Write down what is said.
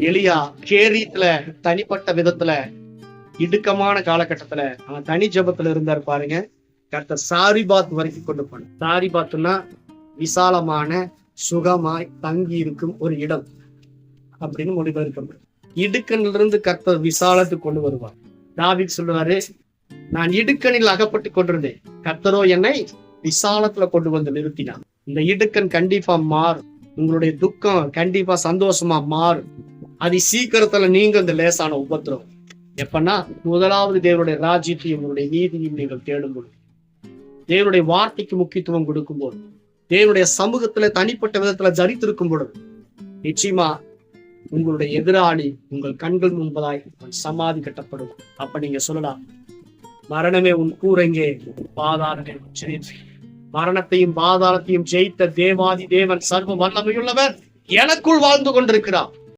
எலியா கேரீத்துல தனிப்பட்ட விதத்துல இடுக்கமான காலகட்டத்துல அவன் தனி ஜபத்துல இருந்தார் பாருங்க. கர்த்தர் சாரிபாத் வரைக்கும் கொண்டு போன. சாரிபாத்னா விசாலமான சுகமாய் தங்கி இருக்கும் ஒரு இடம் அப்படின்னு மொழிபெயர்க்கப்படும். இடுக்கணில இருந்து கர்த்தர் விசாலத்துக்கு கொண்டு வருவார். தாவீது சொல்லுவாரு, நான் இடுக்கணில் அகப்பட்டு கொண்டிருந்தேன், கர்த்தரோ என்னை விசாலத்துல கொண்டு வந்து நிறுத்தினான். இந்த இடுக்கன் கண்டிப்பா மாறும். உங்களுடைய துக்கம் கண்டிப்பா சந்தோஷமா மாறும். அது சீக்கிரத்துல நீங்க இந்த லேசான உபத்திரம் எப்பன்னா, முதலாவது தேவனுடைய ராஜ்யத்தையும் உங்களுடைய நீதியையும் நீங்கள் தேடும்போது, தேவனுடைய வார்த்தைக்கு முக்கியத்துவம் கொடுக்கும் போது, தேவனுடைய சமூகத்துல தனிப்பட்ட விதத்துல ஜரித்திருக்கும் பொழுது, நிச்சயமா உங்களுடைய எதிராளி உங்கள் கண்கள் முன்பதாய் சமாதி கட்டப்படும். அப்ப நீங்க சொல்லலாம், மரணமே உன் கூரைங்கே, பாதாளமே ஜெயித்து. மரணத்தையும் பாதாளத்தையும் ஜெயித்த தேவாதி தேவன் சர்வ வல்லமையுள்ளவர் எனக்குள் வாழ்ந்து கொண்டிருக்கிறார்.